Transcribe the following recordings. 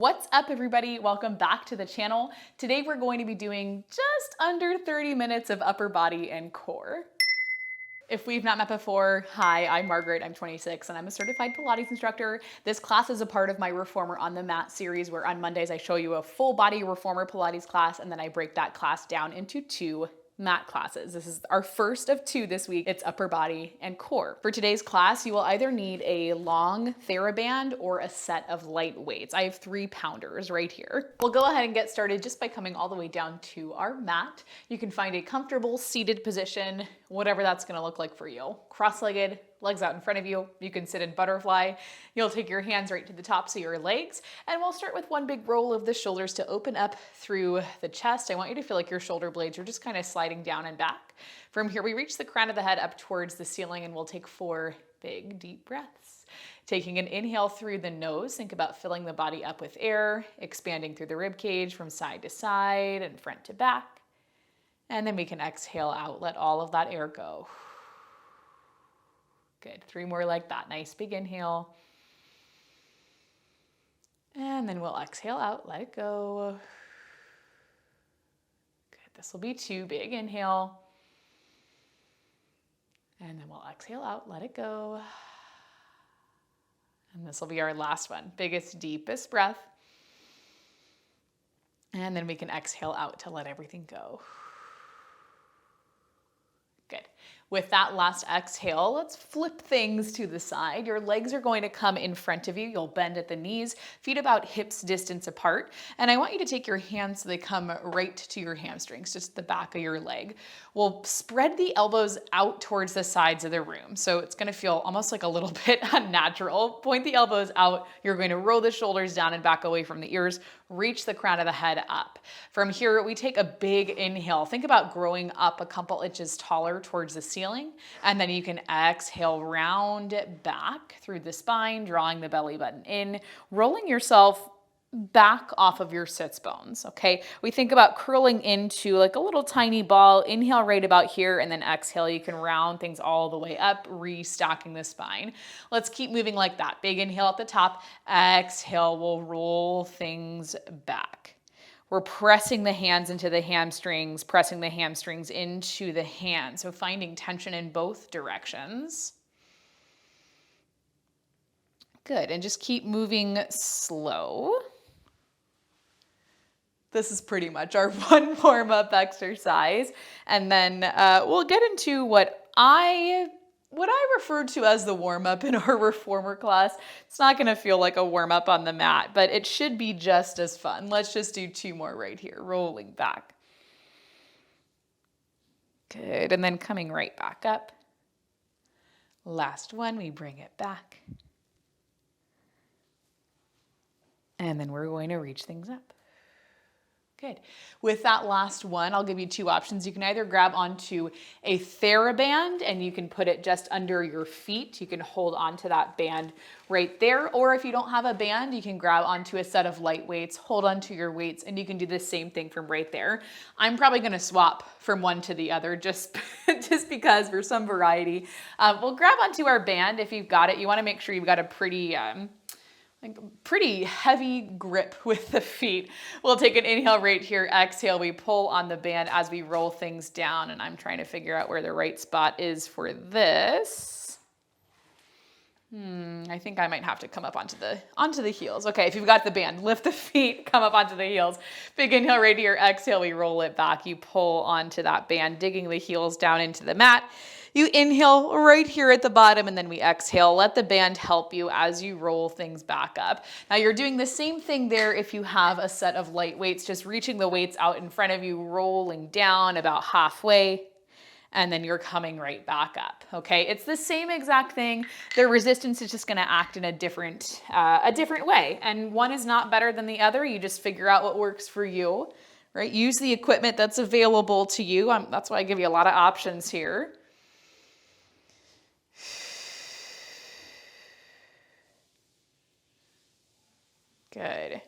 What's up, everybody? Welcome back to the channel. Today we're going to be doing just under 30 minutes of upper body and core. If we've not met before, hi, I'm Margaret, I'm 26, and I'm a certified Pilates instructor. This class is a part of my Reformer on the Mat series, where on Mondays I show you a full body Reformer Pilates class, and then I break that class down into two mat classes. This is our first of two this week. It's upper body and core. For today's class, you will either need a long THERABAND or a set of light weights. I have 3-pounders right here. We'll go ahead and get started just by coming all the way down to our mat. You can find a comfortable seated position, whatever that's gonna look like for you. Cross-legged, legs out in front of you. You can sit in butterfly. You'll take your hands right to the tops of your legs. And we'll start with one big roll of the shoulders to open up through the chest. I want you to feel like your shoulder blades are just kind of sliding down and back. From here, we reach the crown of the head up towards the ceiling, and we'll take 4 big, deep breaths. Taking an inhale through the nose, think about filling the body up with air, expanding through the rib cage from side to side and front to back. And then we can exhale out, let all of that air go. Good, 3 more like that. Nice big inhale. And then we'll exhale out, let it go. Good, this will be 2 big inhale. And then we'll exhale out, let it go. And this will be our last one, biggest, deepest breath. And then we can exhale out to let everything go. Good. With that last exhale, let's flip things to the side. Your legs are going to come in front of you. You'll bend at the knees, feet about hips distance apart. And I want you to take your hands so they come right to your hamstrings, just the back of your leg. We'll spread the elbows out towards the sides of the room. So it's gonna feel almost like a little bit unnatural. Point the elbows out. You're going to roll the shoulders down and back away from the ears. Reach the crown of the head up. From here, we take a big inhale. Think about growing up a couple inches taller towards the ceiling, and then you can exhale, round it back through the spine, drawing the belly button in, rolling yourself back off of your sits bones, okay? We think about curling into like a little tiny ball. Inhale right about here, and then exhale. You can round things all the way up, restacking the spine. Let's keep moving like that. Big inhale at the top. Exhale, we'll roll things back. We're pressing the hands into the hamstrings, pressing the hamstrings into the hands. So finding tension in both directions. Good, and just keep moving slow. This is pretty much our one warm-up exercise. And then we'll get into what I refer to as the warm-up in our Reformer class. It's not gonna feel like a warm-up on the mat, but it should be just as fun. Let's just do 2 more right here, rolling back. Good, and then coming right back up. Last one, we bring it back. And then we're going to reach things up. Good. With that last one, I'll give you 2 options. You can either grab onto a THERABAND and you can put it just under your feet. You can hold onto that band right there. Or if you don't have a band, you can grab onto a set of light weights, hold onto your weights, and you can do the same thing from right there. I'm probably going to swap from one to the other just because for some variety. We'll grab onto our band if you've got it. You want to make sure you've got a pretty heavy grip with the feet. We'll take an inhale right here, exhale, we pull on the band as we roll things down, and I'm trying to figure out where the right spot is for this. I think I might have to come up onto the heels. Okay, if you've got the band, lift the feet, come up onto the heels. Big inhale right here, exhale, we roll it back. You pull onto that band, digging the heels down into the mat. You inhale right here at the bottom, and then we exhale. Let the band help you as you roll things back up. Now you're doing the same thing there if you have a set of light weights, just reaching the weights out in front of you, rolling down about halfway, and then you're coming right back up, okay? It's the same exact thing. The resistance is just gonna act in a different way, and one is not better than the other. You just figure out what works for you, right? Use the equipment that's available to you. That's why I give you a lot of options here. Good.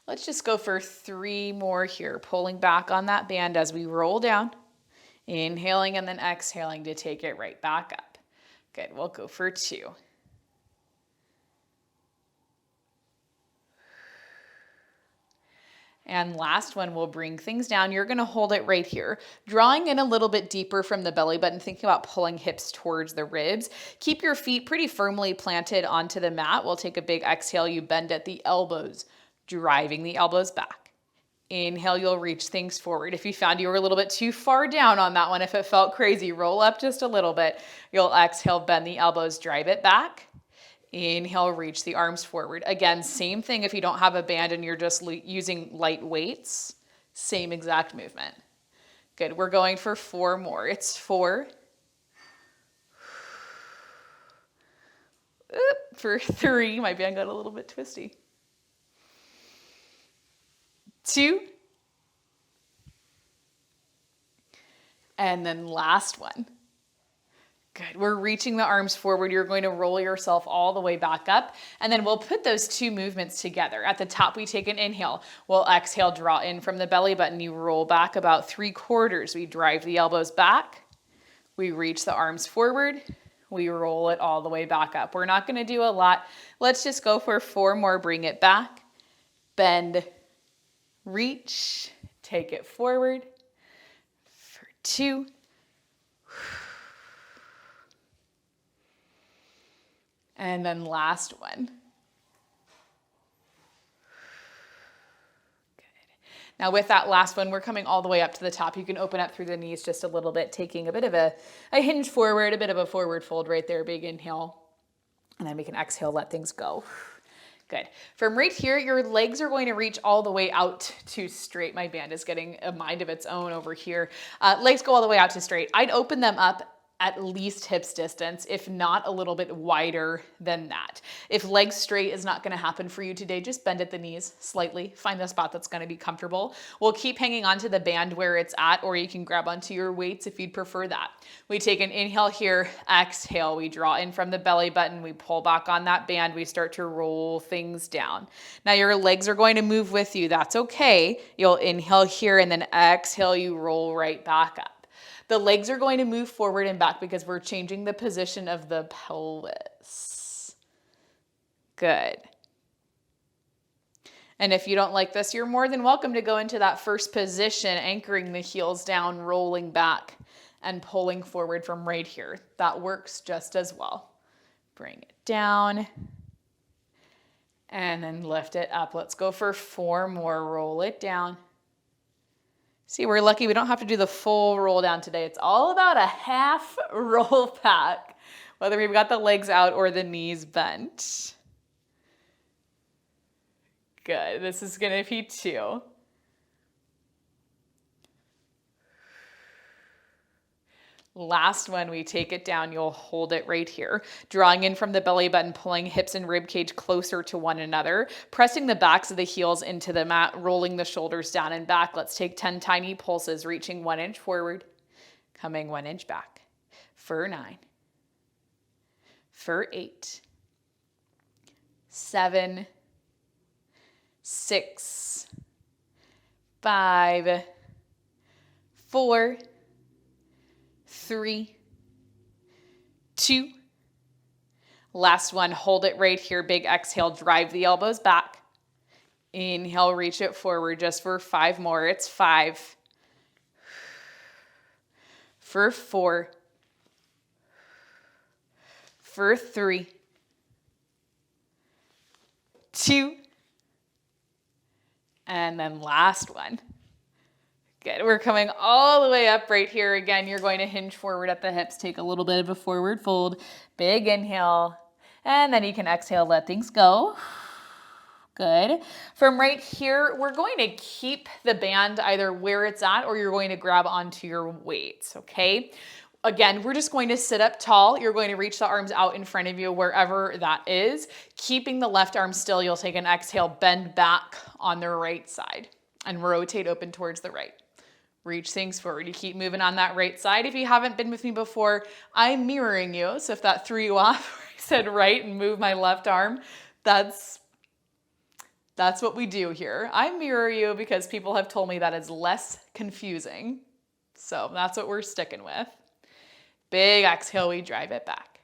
Let's just go for 3 more here, pulling back on that band as we roll down, inhaling and then exhaling to take it right back up. Good, we'll go for 2. And last one, we'll bring things down. You're gonna hold it right here. Drawing in a little bit deeper from the belly button, thinking about pulling hips towards the ribs. Keep your feet pretty firmly planted onto the mat. We'll take a big exhale. You bend at the elbows, driving the elbows back. Inhale, you'll reach things forward. If you found you were a little bit too far down on that one, if it felt crazy, roll up just a little bit. You'll exhale, bend the elbows, drive it back. Inhale, reach the arms forward. Again, same thing if you don't have a band and you're just using light weights, same exact movement. Good, we're going for 4 more. It's 4. For 3, my band got a little bit twisty. 2. And then last one. Good, we're reaching the arms forward. You're going to roll yourself all the way back up, and then we'll put those 2 movements together. At the top, we take an inhale. We'll exhale, draw in from the belly button. You roll back about 3/4. We drive the elbows back. We reach the arms forward. We roll it all the way back up. We're not gonna do a lot. Let's just go for 4 more. Bring it back, bend, reach, take it forward for 2. And then last one. Good. Now with that last one, we're coming all the way up to the top. You can open up through the knees just a little bit, taking a bit of a hinge forward, a bit of a forward fold right there, big inhale. And then we can exhale, let things go. Good. From right here, your legs are going to reach all the way out to straight. My band is getting a mind of its own over here. Legs go all the way out to straight. I'd open them up at least hips distance, if not a little bit wider than that. If legs straight is not gonna happen for you today, just bend at the knees slightly. Find the spot that's gonna be comfortable. We'll keep hanging onto the band where it's at, or you can grab onto your weights if you'd prefer that. We take an inhale here, exhale. We draw in from the belly button. We pull back on that band. We start to roll things down. Now your legs are going to move with you. That's okay. You'll inhale here and then exhale, you roll right back up. The legs are going to move forward and back because we're changing the position of the pelvis. Good. And if you don't like this, you're more than welcome to go into that first position, anchoring the heels down, rolling back, and pulling forward from right here. That works just as well. Bring it down. And then lift it up. Let's go for 4 more. Roll it down. See, we're lucky we don't have to do the full roll down today. It's all about a half roll back, whether we've got the legs out or the knees bent. Good, this is gonna be 2. Last one, we take it down, you'll hold it right here. Drawing in from the belly button, pulling hips and rib cage closer to one another, pressing the backs of the heels into the mat, rolling the shoulders down and back. Let's take 10 tiny pulses, reaching 1 inch forward, coming 1 inch back. For 9, for 8, 7, 6, 5, 4, 3, 2. Last one, hold it right here. Big exhale, drive the elbows back. Inhale, reach it forward just for 5 more. It's 5, for 4, for 3, 2, and then last one. Good, we're coming all the way up right here. Again, you're going to hinge forward at the hips, take a little bit of a forward fold, big inhale, and then you can exhale, let things go. Good. From right here, we're going to keep the band either where it's at or you're going to grab onto your weights, okay? Again, we're just going to sit up tall. You're going to reach the arms out in front of you wherever that is. Keeping the left arm still, you'll take an exhale, bend back on the right side and rotate open towards the right. Reach things forward. You keep moving on that right side. If you haven't been with me before, I'm mirroring you. So if that threw you off, I said right and move my left arm, that's what we do here. I mirror you because people have told me that is less confusing. So that's what we're sticking with. Big exhale, we drive it back.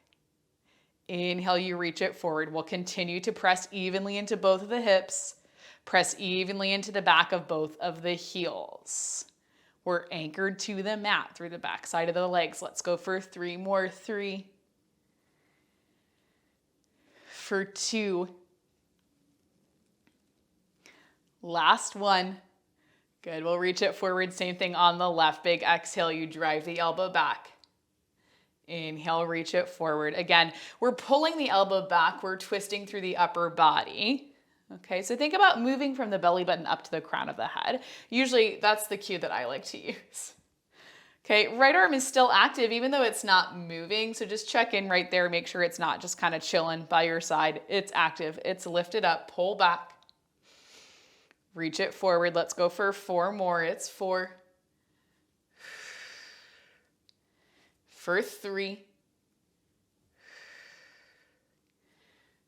Inhale, you reach it forward. We'll continue to press evenly into both of the hips. Press evenly into the back of both of the heels. We're anchored to the mat through the back side of the legs. Let's go for 3 more. 3. For 2. Last one. Good. We'll reach it forward. Same thing on the left. Big exhale. You drive the elbow back. Inhale, reach it forward. Again, we're pulling the elbow back. We're twisting through the upper body. Okay, so think about moving from the belly button up to the crown of the head. Usually that's the cue that I like to use. Okay, right arm is still active even though it's not moving. So just check in right there. Make sure it's not just kind of chilling by your side. It's active. It's lifted up. Pull back. Reach it forward. Let's go for 4 more. It's 4. For 3.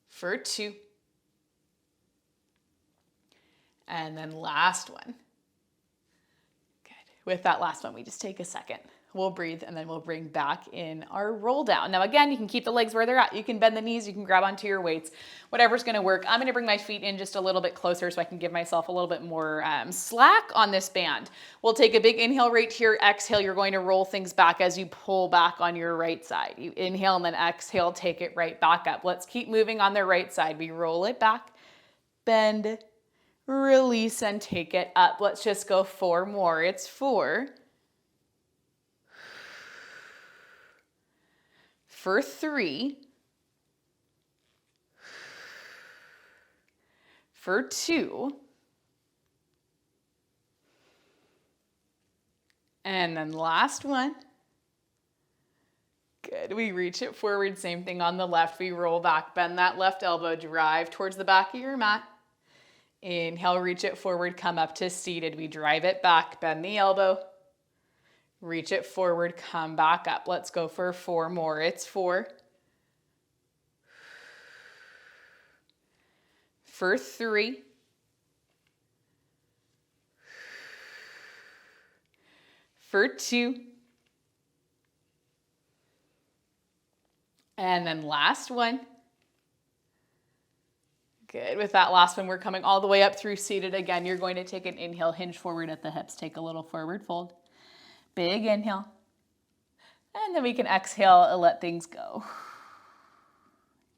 For 2. And then last one. Good. With that last one, we just take a second. We'll breathe and then we'll bring back in our roll down. Now again, you can keep the legs where they're at. You can bend the knees, you can grab onto your weights, whatever's gonna work. I'm gonna bring my feet in just a little bit closer so I can give myself a little bit more slack on this band. We'll take a big inhale right here, exhale, you're going to roll things back as you pull back on your right side. You inhale and then exhale, take it right back up. Let's keep moving on the right side. We roll it back, bend, release, and take it up. Let's just go 4 more. It's 4. For 3, for 2, and then last one. Good, we reach it forward, same thing on the left. We roll back, bend that left elbow, drive towards the back of your mat. Inhale, reach it forward, come up to seated. We drive it back, bend the elbow. Reach it forward, come back up. Let's go for 4 more. It's 4. For 3. For 2. And then last one. Good. With that last one, we're coming all the way up through seated. Again, you're going to take an inhale, hinge forward at the hips. Take a little forward fold. Big inhale, and then we can exhale and let things go.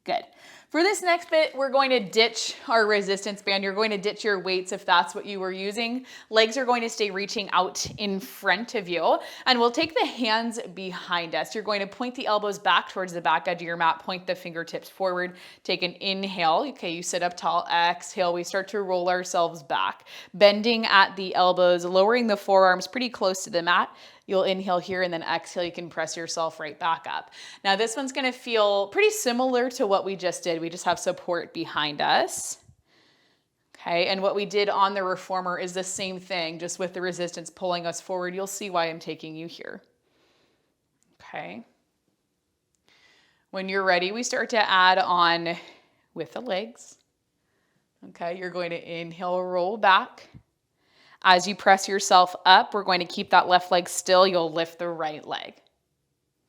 Good. For this next bit, we're going to ditch our resistance band. You're going to ditch your weights if that's what you were using. Legs are going to stay reaching out in front of you, and we'll take the hands behind us. You're going to point the elbows back towards the back edge of your mat, point the fingertips forward, take an inhale. Okay, you sit up tall, exhale. We start to roll ourselves back, bending at the elbows, lowering the forearms pretty close to the mat. You'll inhale here and then exhale, you can press yourself right back up. Now this one's gonna feel pretty similar to what we just did. We just have support behind us. Okay, and what we did on the reformer is the same thing, just with the resistance pulling us forward. You'll see why I'm taking you here. Okay. When you're ready, we start to add on with the legs. Okay, you're going to inhale, roll back. As you press yourself up, we're going to keep that left leg still. You'll lift the right leg.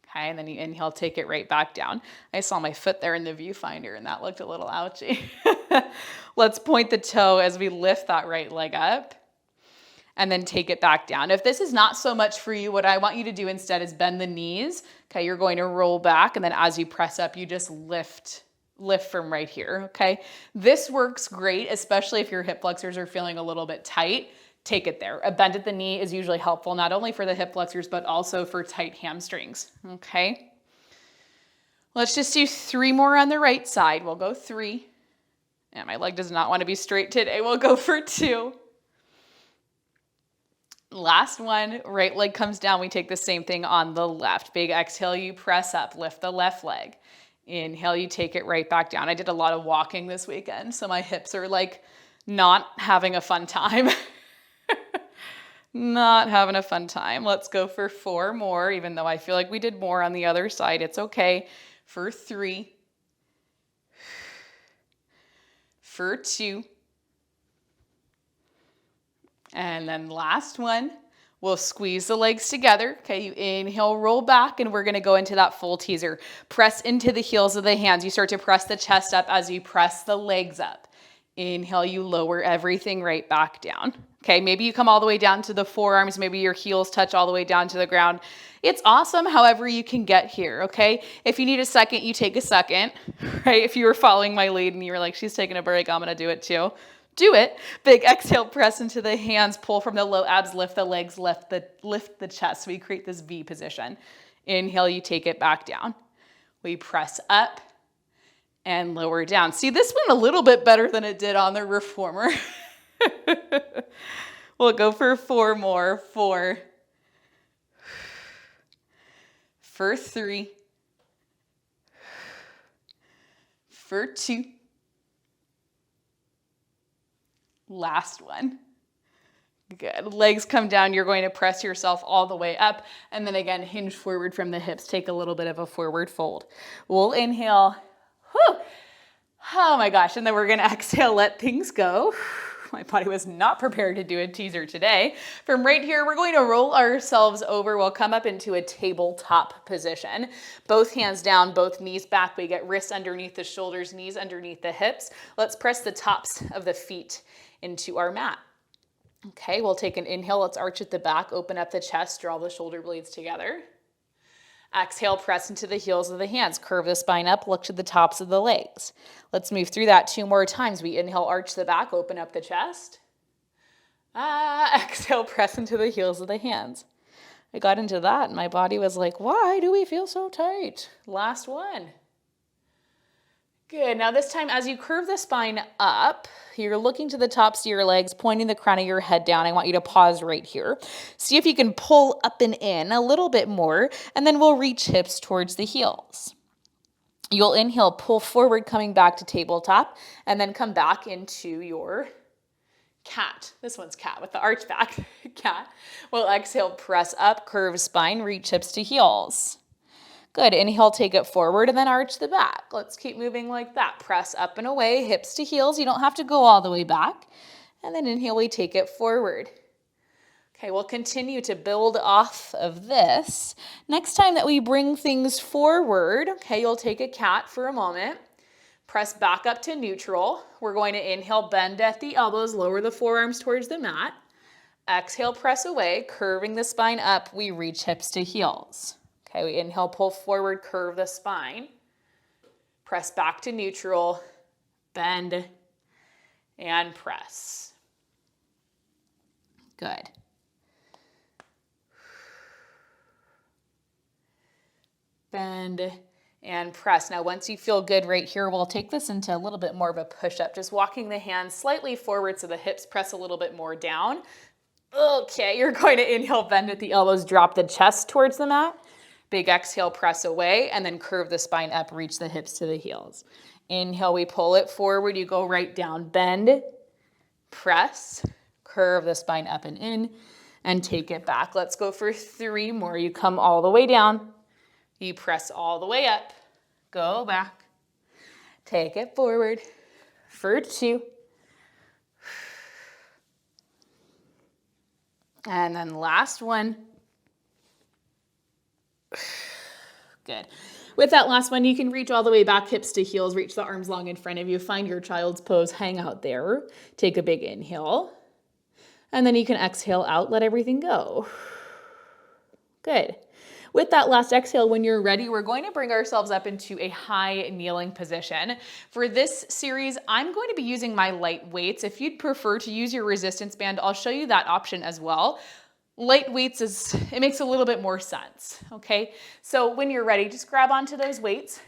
Okay, and then you inhale, take it right back down. I saw my foot there in the viewfinder and that looked a little ouchy. Let's point the toe as we lift that right leg up and then take it back down. If this is not so much for you, what I want you to do instead is bend the knees. Okay, you're going to roll back and then as you press up, you just lift from right here, okay? This works great, especially if your hip flexors are feeling a little bit tight. Take it there. A bend at the knee is usually helpful, not only for the hip flexors, but also for tight hamstrings, okay? Let's just do 3 more on the right side. We'll go 3. And my leg does not want to be straight today. We'll go for 2. Last one, right leg comes down. We take the same thing on the left. Big exhale, you press up, lift the left leg. Inhale, you take it right back down. I did a lot of walking this weekend, so my hips are like not having a fun time. Not having a fun time. Let's go for 4 more, even though I feel like we did more on the other side. It's okay. For 3. For 2. And then last one. We'll squeeze the legs together. Okay, you inhale, roll back, and we're gonna go into that full teaser. Press into the heels of the hands. You start to press the chest up as you press the legs up. Inhale, you lower everything right back down. Okay, maybe you come all the way down to the forearms, maybe your heels touch all the way down to the ground. It's awesome however you can get here, okay? If you need a second, you take a second, right? If you were following my lead and you were like, she's taking a break, I'm gonna do it too. Do it. Big exhale, press into the hands, pull from the low abs, lift the legs, lift the chest. So we create this V position. Inhale, you take it back down. We press up and lower down. See, this went a little bit better than it did on the reformer. We'll go for 4 more. 4. For 3. For 2. Last one. Good. Legs come down. You're going to press yourself all the way up. And then again, hinge forward from the hips. Take a little bit of a forward fold. We'll inhale. Whew. Oh my gosh. And then we're going to exhale, let things go. My body was not prepared to do a teaser today. From right here, we're going to roll ourselves over. We'll come up into a tabletop position. Both hands down, both knees back. We get wrists underneath the shoulders, knees underneath the hips. Let's press the tops of the feet into our mat. Okay, we'll take an inhale. Let's arch at the back, open up the chest, draw the shoulder blades together. Exhale, press into the heels of the hands. Curve the spine up, look to the tops of the legs. Let's move through that 2 more times. We inhale, arch the back, open up the chest. Exhale, press into the heels of the hands. I got into that and my body was like, why do we feel so tight? Last one. Good. Now this time, as you curve the spine up, you're looking to the tops of your legs, pointing the crown of your head down. I want you to pause right here. See if you can pull up and in a little bit more, and then we'll reach hips towards the heels. You'll inhale, pull forward, coming back to tabletop, and then come back into your cat. This one's cat with the arch back. Cat. We'll exhale, press up, curve spine, reach hips to heels. Good. Inhale, take it forward and then arch the back. Let's keep moving like that. Press up and away, hips to heels. You don't have to go all the way back. And then inhale, we take it forward. Okay, we'll continue to build off of this. Next time that we bring things forward, okay, you'll take a cat for a moment. Press back up to neutral. We're going to inhale, bend at the elbows, lower the forearms towards the mat. Exhale, press away, curving the spine up. We reach hips to heels. Okay, we inhale, pull forward, curve the spine. Press back to neutral, bend, and press. Good. Bend and press. Now, once you feel good right here, we'll take this into a little bit more of a push-up, just walking the hands slightly forward so the hips press a little bit more down. Okay, you're going to inhale, bend at the elbows, drop the chest towards the mat. Big exhale, press away, and then curve the spine up, reach the hips to the heels. Inhale, we pull it forward, you go right down, bend, press, curve the spine up and in, and take it back. Let's go for 3 more. You come all the way down, you press all the way up, go back, take it forward for 2. And then last one. Good. With that last one, you can reach all the way back, hips to heels, reach the arms long in front of you, find your child's pose, hang out there, take a big inhale, and then you can exhale out, let everything go. Good. With that last exhale, when you're ready, we're going to bring ourselves up into a high kneeling position. For this series, I'm going to be using my light weights. If you'd prefer to use your resistance band, I'll show you that option as well. Light weights it makes a little bit more sense, okay? So when you're ready, just grab onto those weights.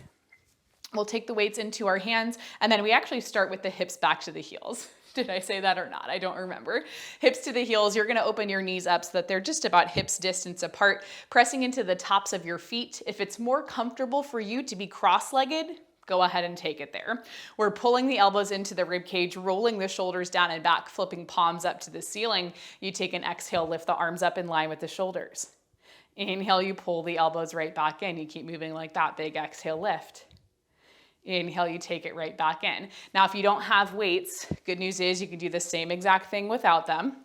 We'll take the weights into our hands, and then we actually start with the hips back to the heels. Did I say that or not? I don't remember. Hips to the heels, you're gonna open your knees up so that they're just about hips distance apart, pressing into the tops of your feet. If it's more comfortable for you to be cross-legged, go ahead and take it there. We're pulling the elbows into the rib cage, rolling the shoulders down and back, flipping palms up to the ceiling. You take an exhale, lift the arms up in line with the shoulders. Inhale, you pull the elbows right back in. You keep moving like that. Big exhale, lift. Inhale, you take it right back in. Now, if you don't have weights, good news is you can do the same exact thing without them.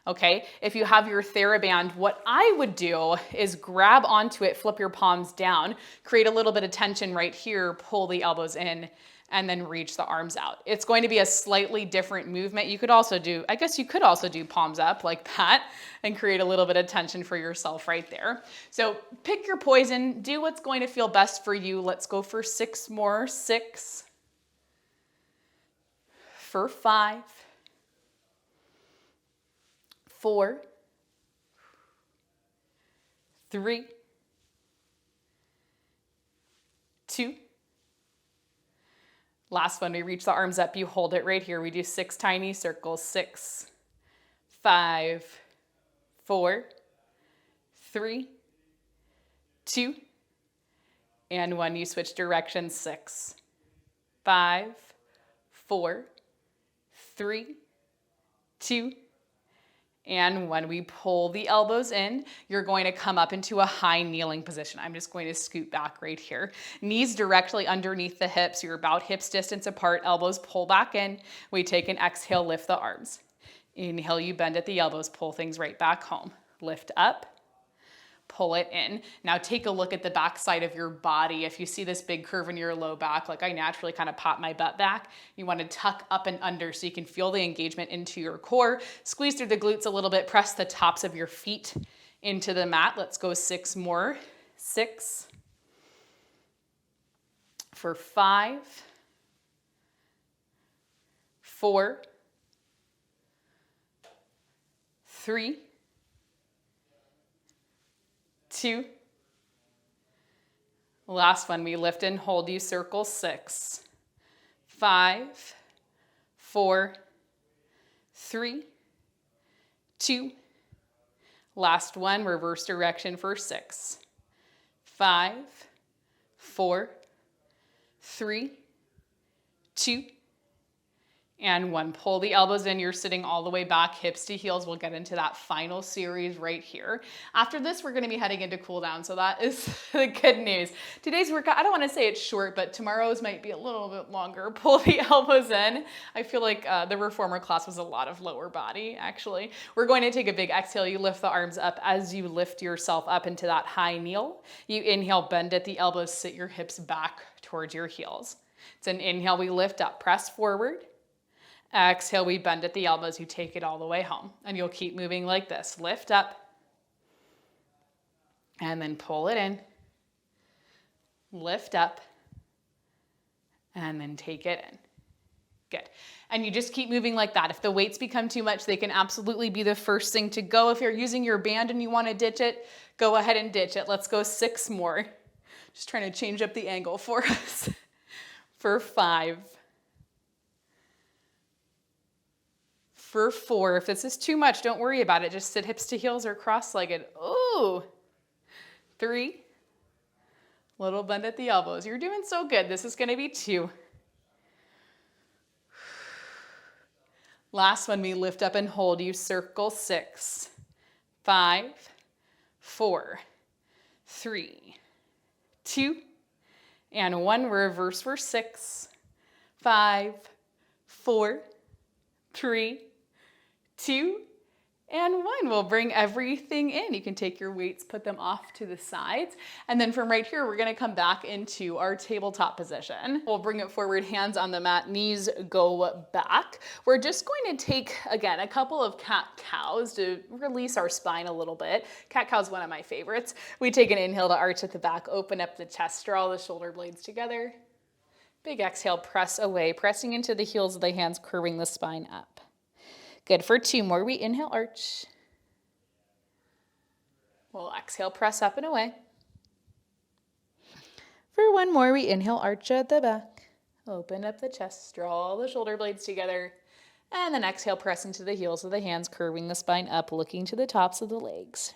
Okay, if you have your THERABAND, what I would do is grab onto it, flip your palms down, create a little bit of tension right here, pull the elbows in, and then reach the arms out. It's going to be a slightly different movement. You could also do, I guess you could also do palms up like that and create a little bit of tension for yourself right there. So pick your poison, do what's going to feel best for you. Let's go for 6 more. 6, for 5, 4, 3, 2. Last one, we reach the arms up, you hold it right here. We do 6 tiny circles. 6, 5, 4, 3, 2, and 1. You switch directions. 6, 5, 4, 3, 2, and 1. We pull the elbows in. You're going to come up into a high kneeling position. I'm just going to scoot back right here. Knees directly underneath the hips. You're about hips distance apart. Elbows pull back in. We take an exhale, lift the arms. Inhale, you bend at the elbows, pull things right back home. Lift up, pull it in. Now take a look at the back side of your body. If you see this big curve in your low back, like I naturally kind of pop my butt back, you want to tuck up and under so you can feel the engagement into your core. Squeeze through the glutes a little bit, press the tops of your feet into the mat. Let's go 6 more. 6, for 5, 4, 3, 2. Last one, we lift and hold, you circle. 6, 5, 4, 3, 2. Last one, reverse direction for 6, 5, 4, 3, 2, and 1. Pull the elbows in. You're sitting all the way back, hips to heels. We'll get into that final series right here. After this, we're going to be heading into cool down. So that is the good news. Today's workout, I don't want to say it's short, but tomorrow's might be a little bit longer. Pull the elbows in. I feel like the reformer class was a lot of lower body, actually. We're going to take a big exhale. You lift the arms up as you lift yourself up into that high kneel. You inhale, bend at the elbows, sit your hips back towards your heels. It's an inhale, we lift up, press forward. Exhale, we bend at the elbows, you take it all the way home. And you'll keep moving like this. Lift up, and then pull it in. Lift up, and then take it in. Good. And you just keep moving like that. If the weights become too much, they can absolutely be the first thing to go. If you're using your band and you want to ditch it, go ahead and ditch it. Let's go 6 more. Just trying to change up the angle for us. For 5. For 4, if this is too much, don't worry about it. Just sit hips to heels or cross-legged. Ooh. 3, little bend at the elbows. You're doing so good. This is going to be 2. Last one, we lift up and hold. You circle. 6, 5, 4, 3, 2, and 1. Reverse for 6, 5, 4, 3, 2, and 1. We'll bring everything in. You can take your weights, put them off to the sides. And then from right here, we're gonna come back into our tabletop position. We'll bring it forward, hands on the mat, knees go back. We're just going to take, again, a couple of cat-cows to release our spine a little bit. Cat-cow is one of my favorites. We take an inhale to arch at the back, open up the chest, draw the shoulder blades together. Big exhale, press away, pressing into the heels of the hands, curving the spine up. Good. For 2 more, we inhale, arch. We'll exhale, press up and away. For 1 more, we inhale, arch at the back. Open up the chest, draw the shoulder blades together. And then exhale, press into the heels of the hands, curving the spine up, looking to the tops of the legs.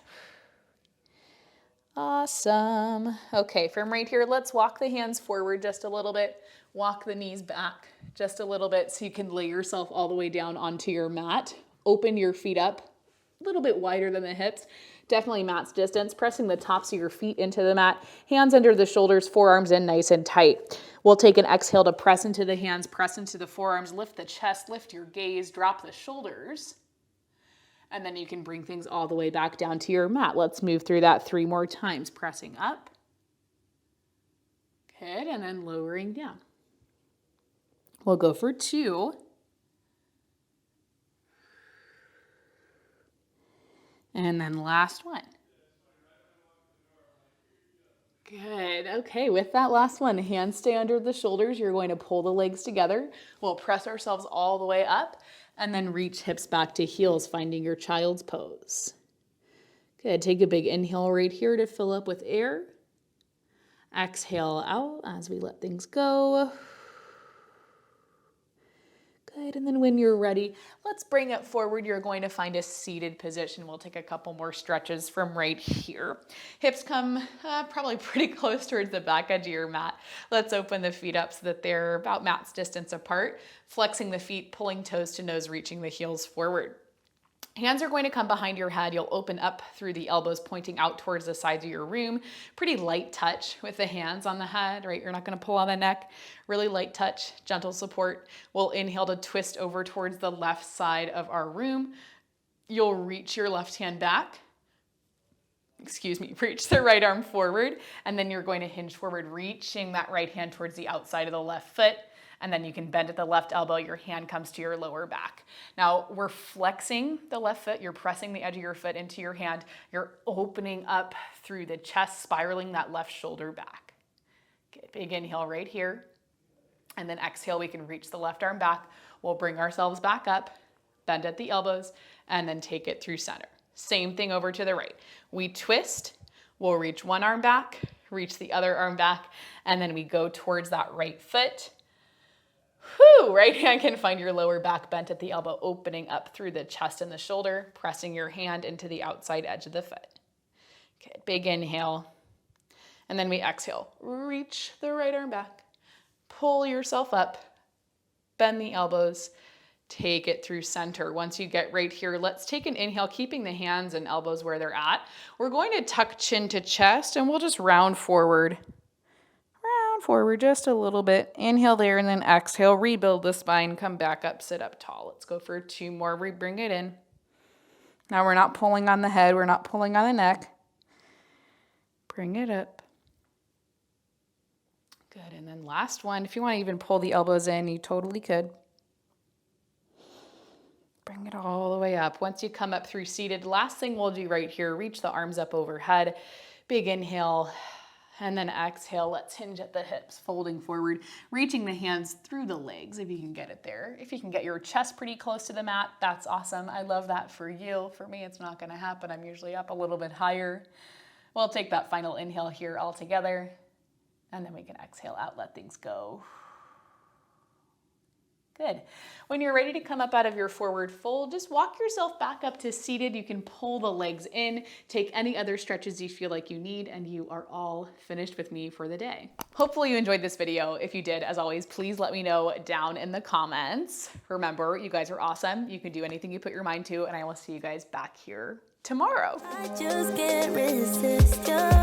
Awesome. Okay, from right here, let's walk the hands forward just a little bit. Walk the knees back just a little bit so you can lay yourself all the way down onto your mat. Open your feet up a little bit wider than the hips. Definitely mat's distance, pressing the tops of your feet into the mat. Hands under the shoulders, forearms in nice and tight. We'll take an exhale to press into the hands, press into the forearms, lift the chest, lift your gaze, drop the shoulders. And then you can bring things all the way back down to your mat. Let's move through that 3 more times. Pressing up. Good, and then lowering down. We'll go for 2. And then last one. Good. Okay, with that last one, hands stay under the shoulders. You're going to pull the legs together. We'll press ourselves all the way up and then reach hips back to heels, finding your child's pose. Good. Take a big inhale right here to fill up with air. Exhale out as we let things go. Good, and then when you're ready, let's bring it forward. You're going to find a seated position. We'll take a couple more stretches from right here. Hips come probably pretty close towards the back edge of your mat. Let's open the feet up so that they're about mat's distance apart. Flexing the feet, pulling toes to nose, reaching the heels forward. Hands are going to come behind your head. You'll open up through the elbows, pointing out towards the sides of your room. Pretty light touch with the hands on the head, right? You're not going to pull on the neck. Really light touch, gentle support. We'll inhale to twist over towards the left side of our room. You'll reach your left hand back. Reach the right arm forward, and then you're going to hinge forward, reaching that right hand towards the outside of the left foot. And then you can bend at the left elbow, your hand comes to your lower back. Now we're flexing the left foot, you're pressing the edge of your foot into your hand, you're opening up through the chest, spiraling that left shoulder back. Good, big inhale right here. And then exhale, we can reach the left arm back. We'll bring ourselves back up, bend at the elbows, and then take it through center. Same thing over to the right. We twist, we'll reach one arm back, reach the other arm back, and then we go towards that right foot. Whew, right hand can find your lower back, bent at the elbow, opening up through the chest and the shoulder, pressing your hand into the outside edge of the foot. Okay, big inhale. And then we exhale. Reach the right arm back. Pull yourself up. Bend the elbows. Take it through center. Once you get right here, let's take an inhale, keeping the hands and elbows where they're at. We're going to tuck chin to chest, and we'll just round forward. Forward just a little bit. Inhale there, and then exhale, rebuild the spine, come back up, sit up tall. Let's go for 2 more. We bring it in. Now we're not pulling on the head, we're not pulling on the neck. Bring it up. Good, and then last one. If you want to even pull the elbows in, you totally could. Bring it all the way up. Once you come up through seated, last thing we'll do right here, reach the arms up overhead. Big inhale. And then exhale, let's hinge at the hips, folding forward, reaching the hands through the legs if you can get it there. If you can get your chest pretty close to the mat, that's awesome. I love that for you. For me, it's not gonna happen. I'm usually up a little bit higher. We'll take that final inhale here all together, and then we can exhale out, let things go. Good. When you're ready to come up out of your forward fold, just walk yourself back up to seated. You can pull the legs in, take any other stretches you feel like you need, and you are all finished with me for the day. Hopefully you enjoyed this video. If you did, as always, please let me know down in the comments. Remember, you guys are awesome. You can do anything you put your mind to, and I will see you guys back here tomorrow. I just can't resist you.